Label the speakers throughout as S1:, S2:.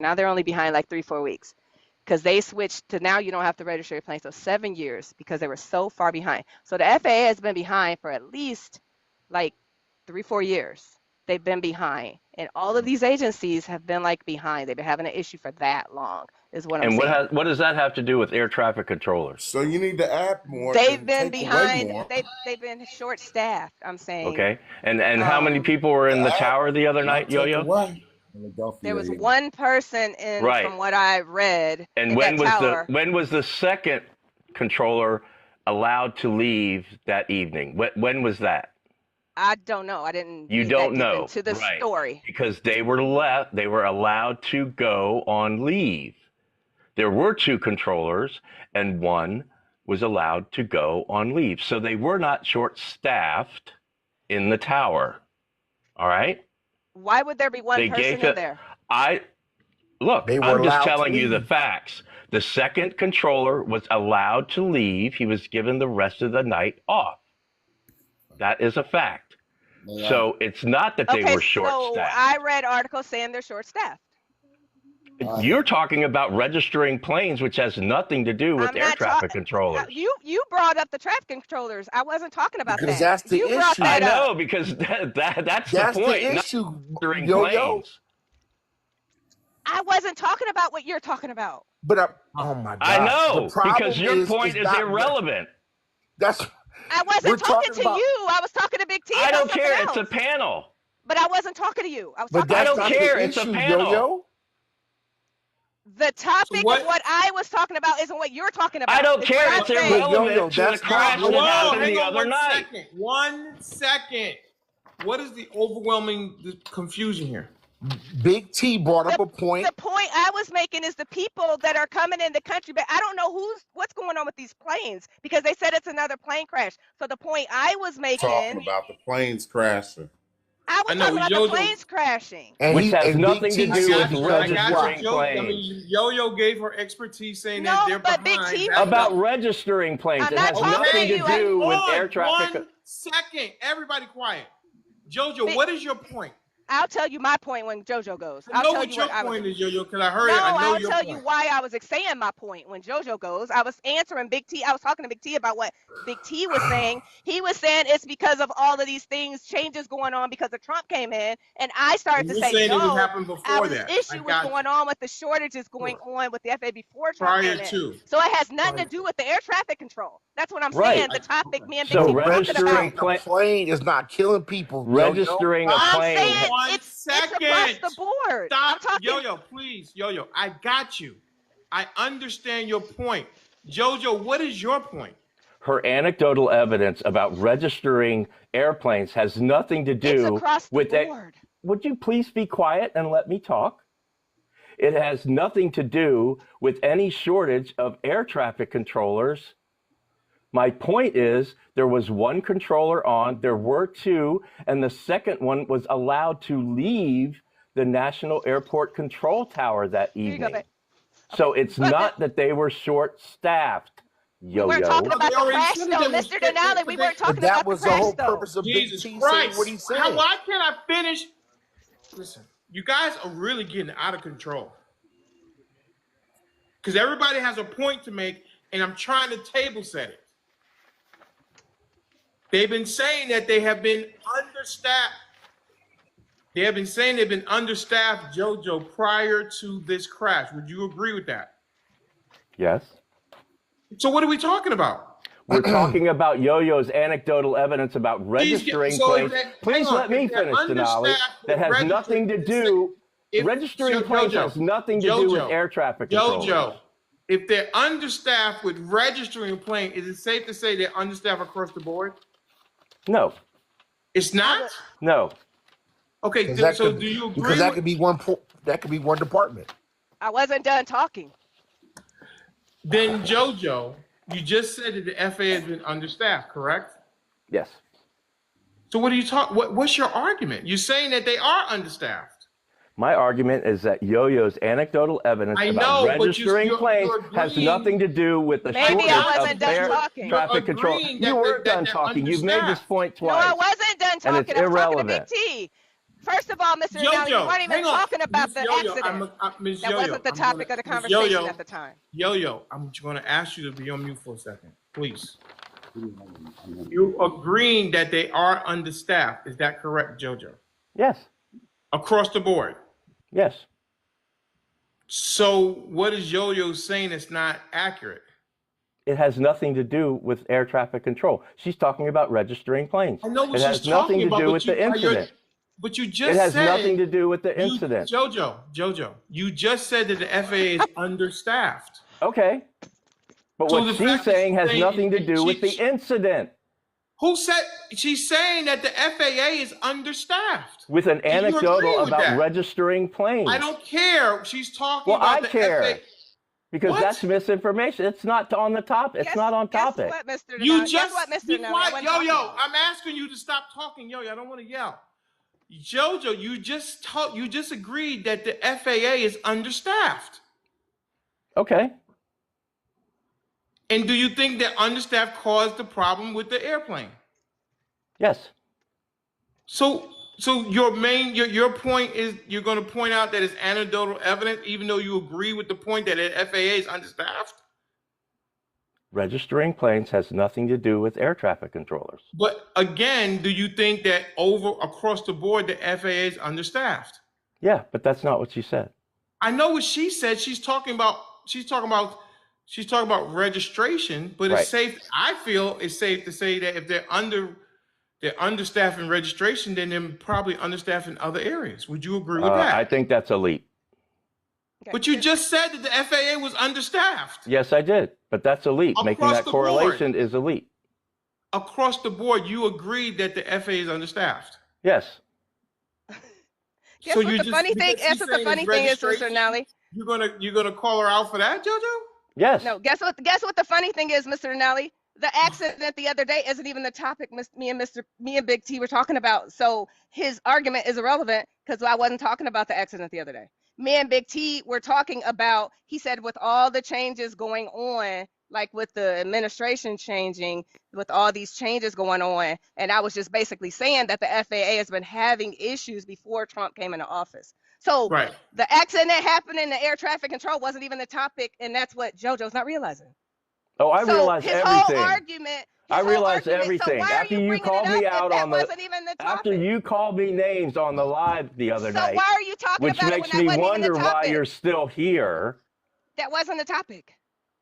S1: Now they're only behind like 3-4 weeks because they switched to now you don't have to register your plane. So 7 years because they were so far behind. So the FAA has been behind for at least like 3-4 years. They've been behind, and all of these agencies have been like behind. They've been having an issue for that long, is what I'm
S2: And
S1: saying.
S2: what does that have to do with air traffic controllers?
S3: So you need to add more.
S1: They've been behind. They've been short staffed. I'm saying.
S2: Okay. And how many people were in the tower the other night, Yo-Yo?
S1: There was one person in, right, from what I read.
S2: And when was the second controller allowed to leave that evening? When was that?
S1: I don't know. I didn't.
S2: You don't know
S1: to the story
S2: because they were allowed to go on leave. There were 2 controllers, and one was allowed to go on leave. So they were not short-staffed in the tower. All right.
S1: Why would there be one person in there?
S2: I'm just telling you the facts. The second controller was allowed to leave. He was given the rest of the night off. That is a fact. Yeah. So it's not that they were short-staffed.
S1: So I read articles saying they're short-staffed.
S2: You're talking about registering planes, which has nothing to do with air traffic controllers.
S1: You brought up the traffic controllers. I wasn't talking about
S3: because
S1: that.
S3: That's the issue.
S2: I know, because that's the point.
S3: The issue.
S2: Yo-Yo.
S1: I wasn't talking about what you're talking about.
S3: But oh my God!
S2: I know, because your point is irrelevant.
S1: I wasn't talking to you. I was talking to Big T.
S2: I don't care. It's a panel.
S1: But I wasn't talking to you.
S2: I don't care. It's a panel.
S3: Yo-Yo?
S1: The topic of what I was talking about isn't what you're talking about.
S2: I don't care. It's irrelevant to the crash that happened the other night.
S4: 1 second. What is the overwhelming confusion here?
S3: Big T brought up a point.
S1: The point I was making is the people that are coming in the country, but I don't know what's going on with these planes because they said it's another plane crash. So the point I was making,
S3: talking about the planes crashing.
S1: I was talking about the planes crashing,
S2: which has nothing to do with registering planes.
S4: I mean, Yo-Yo gave her expertise saying that they're behind.
S2: About registering planes, it has nothing to do with air traffic.
S4: 1 second, everybody quiet. Jojo, what is your point?
S1: I'll tell you my point when Jojo goes.
S4: I know what your point is, Yo-Yo, because I heard it. I know your point.
S1: I'll tell you why I was saying my point when Jojo goes. I was answering Big T. I was talking to Big T about what Big T was saying. He was saying it's because of all of these things, changes going on because of Trump came in. And I started to say, no, the issue was going on with the shortages going on with the FAA before Trump came in. So it has nothing to do with the air traffic control. That's what I'm saying. The topic me and Big T were talking about.
S3: A plane is not killing people.
S2: Registering a plane.
S1: It's across the board.
S4: Stop, Yo-Yo, please. Yo-Yo, I got you. I understand your point. Jojo, what is your point?
S2: Her anecdotal evidence about registering airplanes has nothing to do with that. Would you please be quiet and let me talk? It has nothing to do with any shortage of air traffic controllers. My point is there was one controller on, there were 2, and the second one was allowed to leave the National Airport Control Tower that evening. So it's not that they were short-staffed, Yo-Yo.
S1: We weren't talking about the crash, though, Mr. Denali. We weren't talking about the crash, though. That was the whole
S3: purpose of
S4: Jesus
S3: Big T
S4: Christ.
S3: saying what he said.
S4: Why can't I finish? Listen, you guys are really getting out of control. Because everybody has a point to make, and I'm trying to table set it. They've been saying that they have been understaffed. They have been saying they've been understaffed, Jojo, prior to this crash. Would you agree with that?
S2: Yes.
S4: So what are we talking about?
S2: We're talking about Yo-Yo's anecdotal evidence about registering planes. Please let me finish, Denali. That has nothing to do. Registering planes has nothing to do with air traffic control.
S4: Jojo, if they're understaffed with registering a plane, is it safe to say they're understaffed across the board?
S2: No.
S4: It's not?
S2: No.
S4: Okay, so do you agree?
S3: Because that could be one department.
S1: I wasn't done talking.
S4: Then Jojo, you just said that the FAA has been understaffed, correct?
S2: Yes.
S4: So what are you talking? What's your argument? You're saying that they are understaffed.
S2: My argument is that Yo-Yo's anecdotal evidence about registering planes has nothing to do with the shortage of air traffic control. You weren't done talking. You've made this point twice.
S1: No, I wasn't done talking.
S2: And it's irrelevant.
S1: I was talking to Big T. First of all, Mr. Denali, you weren't even talking about the accident. That wasn't the topic of the conversation at the time.
S4: Yo-Yo, I'm going to ask you to be on mute for a second, please. You agreeing that they are understaffed? Is that correct, Jojo?
S2: Yes.
S4: Across the board.
S2: Yes.
S4: So what is Yo-Yo saying that's not accurate?
S2: It has nothing to do with air traffic control. She's talking about registering planes.
S4: I know what
S2: it has
S4: she's
S2: nothing
S4: talking
S2: to
S4: about,
S2: do with the incident.
S4: But you just
S2: said it has
S4: said,
S2: nothing to do with the incident.
S4: Jojo, you just said that the FAA is understaffed.
S2: Okay. But
S4: So
S2: what she's saying has nothing to do with the incident.
S4: Who said? She's saying that the FAA is understaffed.
S2: With an anecdotal about registering planes.
S4: I don't care. She's talking about
S2: I
S4: the
S2: care.
S4: FAA.
S2: Because that's misinformation. It's not on the topic. It's not on topic.
S1: What, Mr.
S4: You
S1: Denali?
S4: just
S1: what, Mr.
S4: be
S1: Denali?
S4: quiet. Yo-Yo, I'm asking you to stop talking. Yo-Yo, I don't want to yell. Jojo, you just agreed that the FAA is understaffed.
S2: Okay.
S4: And do you think that understaffed caused the problem with the airplane?
S2: Yes.
S4: So your point is you're going to point out that it's anecdotal evidence, even though you agree with the point that the FAA is understaffed?
S2: Registering planes has nothing to do with air traffic controllers.
S4: But again, do you think that across the board the FAA is understaffed?
S2: Yeah, but that's not what she said.
S4: I know what she said. She's talking about registration, but it's safe. I feel it's safe to say that if they're understaffed in registration, then they're probably understaffed in other areas. Would you agree with that?
S2: I think that's a leap.
S4: Okay. But you just said that the FAA was understaffed.
S2: Yes, I did. But that's a leap. Making that correlation is a leap.
S4: Across the board, you agreed that the FAA is understaffed.
S2: Yes.
S1: Guess what the funny thing is, Mr. Denali?
S4: You're gonna call her out for that, Jojo?
S2: Yes.
S1: No. Guess what the funny thing is, Mr. Denali? The accident the other day isn't even the topic me and Big T were talking about. So his argument is irrelevant because I wasn't talking about the accident the other day. Me and Big T were talking about, he said, with all the changes going on, like with the administration changing, with all these changes going on, and I was just basically saying that the FAA has been having issues before Trump came into office. So the accident that happened in the air traffic control wasn't even the topic, and that's what JoJo's not realizing.
S2: Oh, I realize
S1: his
S2: everything.
S1: Whole argument,
S2: I realize everything.
S1: So
S2: after you called me out on after you called me names on the live the other night.
S1: So why are you talking about it when that wasn't even the topic? Which makes me wonder why
S2: you're still here.
S1: That wasn't the topic.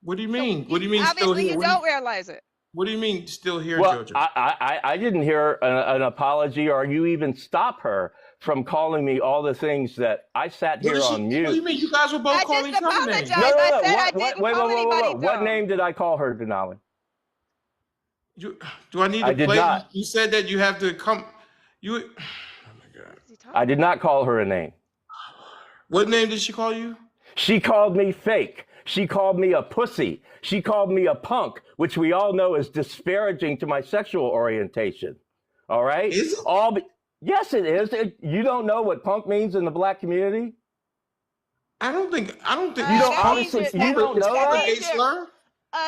S4: What do you mean? What do you mean
S1: still
S4: here?
S1: Obviously, you don't realize it.
S4: What do you mean still here,
S2: well,
S4: Jojo?
S2: I didn't hear an apology or you even stop her from calling me all the things that I sat here on mute.
S4: What do you mean? You guys were both calling each other names.
S1: No. I said I didn't call anybody dumb.
S2: What name did I call her, Denali?
S4: Do I need to play? Not. You said that you have to come. Oh my God.
S2: I did not call her a name.
S4: What name did she call you?
S2: She called me fake. She called me a pussy. She called me a punk, which we all know is disparaging to my sexual orientation. All right?
S4: Is it?
S2: Yes, it is. You don't know what punk means in the black community?
S4: I don't think
S2: you don't honestly you don't know that?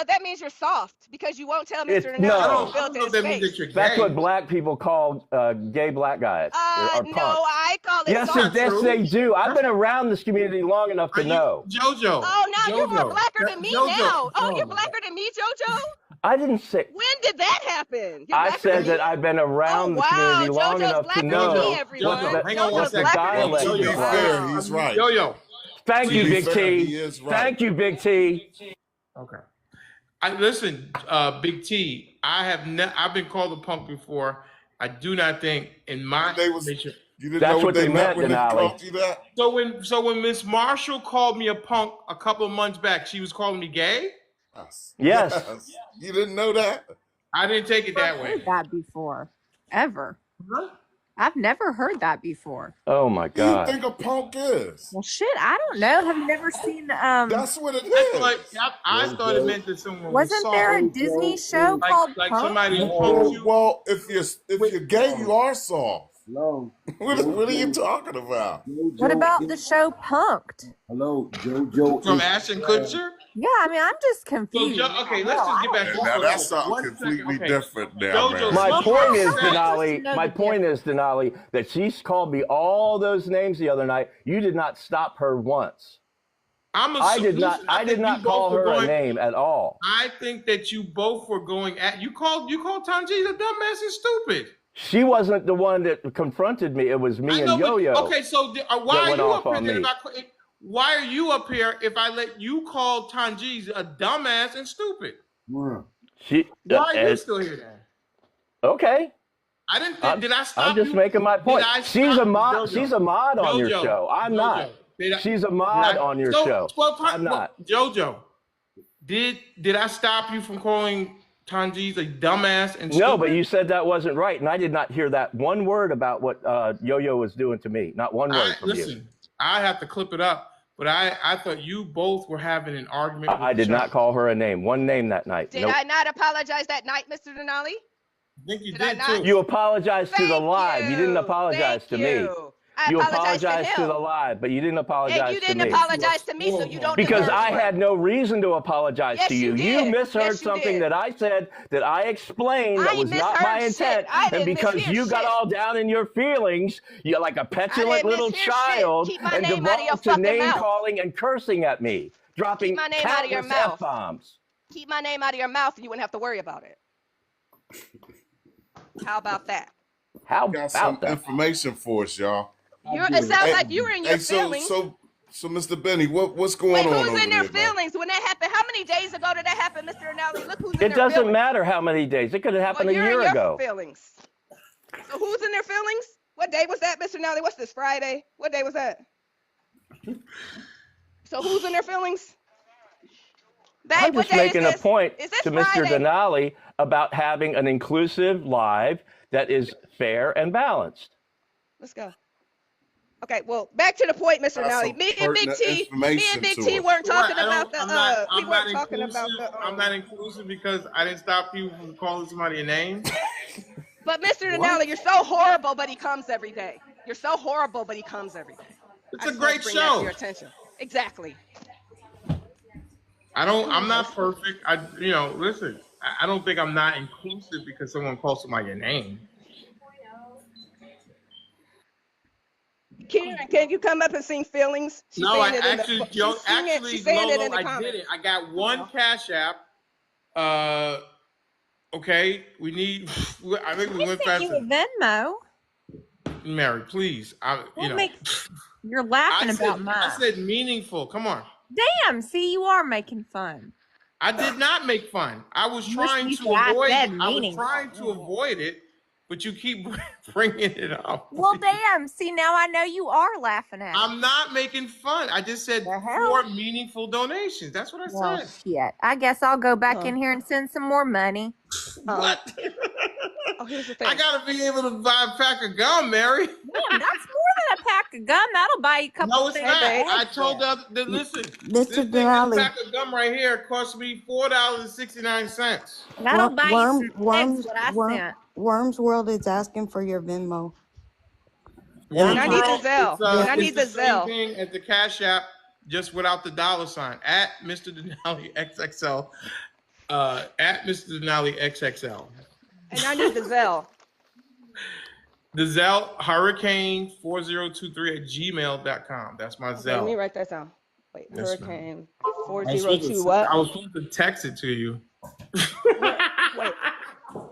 S1: That means you're soft because you won't tell Mr. Denali how to build his face.
S2: That's what black people call gay black guys. Or
S1: no, I call it
S2: soft. Yes, they do. I've been around this community long enough to know.
S4: Jojo.
S1: Oh, now you're more blacker than me now. Oh, you're blacker than me, Jojo?
S2: I didn't say.
S1: When did that happen?
S2: I said that I've been around the community long enough to know what the dialect is.
S3: To be fair, he's right.
S4: Yo.
S2: Thank you, Big T. Thank you, Big T.
S4: Okay. Listen, Big T. I've been called a punk before. I do not think in my nature.
S3: You didn't know what they meant when they called you that?
S4: So when Miss Marshall called me a punk a couple of months back, she was calling me gay?
S2: Yes.
S3: You didn't know that?
S4: I didn't take it that way.
S5: I've heard that before. Ever.
S4: Huh?
S5: I've never heard that before.
S2: Oh my God.
S3: What do you think a punk is?
S5: Well, shit, I don't know. Have you never seen
S3: That's what it is.
S4: I thought it meant that someone
S5: wasn't there a Disney show called
S4: like
S5: Punk?
S4: somebody who punked you?
S3: Well, if you're gay, you are soft.
S6: Hello.
S3: What are you talking about?
S5: What about the show Punked?
S6: Hello, Jojo.
S4: From Ashton Kutcher?
S5: Yeah, I mean, I'm just confused.
S4: So, okay, let's just get back to
S3: Now
S4: this.
S3: that's something completely different now,
S4: Jojo,
S3: man.
S2: My
S5: Well,
S2: point is,
S5: how am I supposed to
S2: Denali,
S5: know
S2: my
S5: the
S2: point is, Denali, that she's called me all those names the other night. You did not stop her once. I did not call her a name at all.
S4: I think that you both were going at you called Tanji a dumbass and stupid.
S2: She wasn't the one that confronted me. It was me and Yoyo.
S4: Okay, so why are you up here? Why are you up here if I let you call Tanji a dumbass and stupid?
S6: Yeah.
S4: Why are you still here then?
S2: Okay.
S4: I didn't. Did I stop you?
S2: I'm just making my point. She's a mod. She's a mod on your show. I'm not. She's a mod on your show. I'm not.
S4: Jojo, did I stop you from calling Tanji a dumbass and stupid?
S2: No, but you said that wasn't right, and I did not hear that one word about what Yoyo was doing to me. Not one word from you.
S4: Listen, I have to clip it up, but I thought you both were having an argument.
S2: I did not call her a name. One name that night.
S1: Did I not apologize that night, Mr. Denali?
S4: I think you did too.
S2: You apologized to the live. You didn't apologize to me. You apologized to the live, but you didn't apologize to me.
S1: And you didn't apologize to me, so you don't.
S2: Because I had no reason to apologize to you.
S1: You
S2: misheard something that I said, that I explained, that was not my intent. And because you got all down in your feelings, you're like a petulant little child and devolved to name calling and cursing at me, dropping countless F-bombs.
S1: Keep my name out of your mouth, and you wouldn't have to worry about it. How about that?
S3: How about some information for us, y'all?
S1: It sounds like you were in your feelings.
S3: So Mr. Benny, what's going on?
S1: Who's in their feelings when that happened? How many days ago did that happen, Mr. Denali? Look who's in their feelings.
S2: It doesn't matter how many days. It could have happened a year ago.
S1: Feelings. So who's in their feelings? What day was that, Mr. Denali? What's this, Friday? What day was that? So who's in their feelings? Babe,
S2: I'm just making a point to Mr. Denali about having an inclusive live that is fair and balanced.
S1: Let's go. Okay, well, back to the point, Mr. Denali. Me and Big T weren't talking about the.
S4: I'm not inclusive because I didn't stop you from calling somebody a name.
S1: But Mr. Denali, you're so horrible, but he comes every day. You're so horrible, but he comes every day.
S4: It's a great show.
S1: To your attention. Exactly.
S4: I'm not perfect. Listen. I don't think I'm not inclusive because someone calls somebody a name.
S1: Kieran, can you come up and sing Feelings?
S4: No, I actually, Lolo, I did it. I got one Cash App. Okay, we need. I think we went fast.
S5: You a Venmo.
S4: Mary, please.
S5: You're laughing about mine.
S4: I said meaningful. Come on.
S5: Damn. See, you are making fun.
S4: I did not make fun. I was trying to avoid it. I was trying to avoid it, but you keep bringing it up.
S5: Well, damn. See, now I know you are laughing at it.
S4: I'm not making fun. I just said 4 meaningful donations. That's what I said.
S5: Shit. I guess I'll go back in here and send some more money.
S4: What?
S1: Here's the thing.
S4: I gotta be able to buy a pack of gum, Mary.
S5: Damn, that's more than a pack of gum. That'll buy you a couple
S4: of things. No, it's not. I told listen,
S7: Mr. Denali.
S4: This pack of gum right here cost me $4.69.
S5: That'll buy you some things, what I sent.
S7: Worms World is asking for your Venmo.
S1: I need the Zelle. I need the Zelle.
S4: Same thing as the Cash App, just without the $ at Mr.Denali XXL. At Mr.Denali XXL.
S1: And I need the Zelle.
S4: The Zelle, hurricane4023@gmail.com. That's my Zelle.
S1: Let me write that down. Wait, yes, Hurricane 402 what?
S4: I was supposed to text it to you.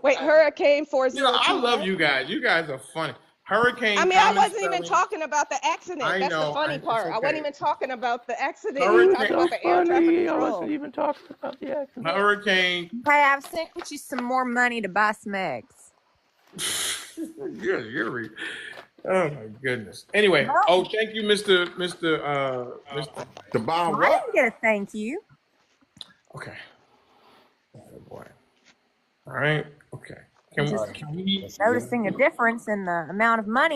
S1: Wait, Hurricane 402.
S4: I love you guys. You guys are funny. Hurricane.
S1: I mean, I wasn't even talking about the accident. That's the funny part. Okay. I wasn't even talking about the accident.
S2: Hurricane, about the air traffic control. I wasn't even talking about the accident.
S4: Hurricane.
S5: Hey, I've sent you some more money to buy some eggs.
S4: You're oh my goodness. Anyway, thank you, Mr.
S3: To buy what?
S5: I didn't get a thank you.
S4: Okay. Oh boy. All right. Okay. Can we
S5: noticing a difference in the amount of money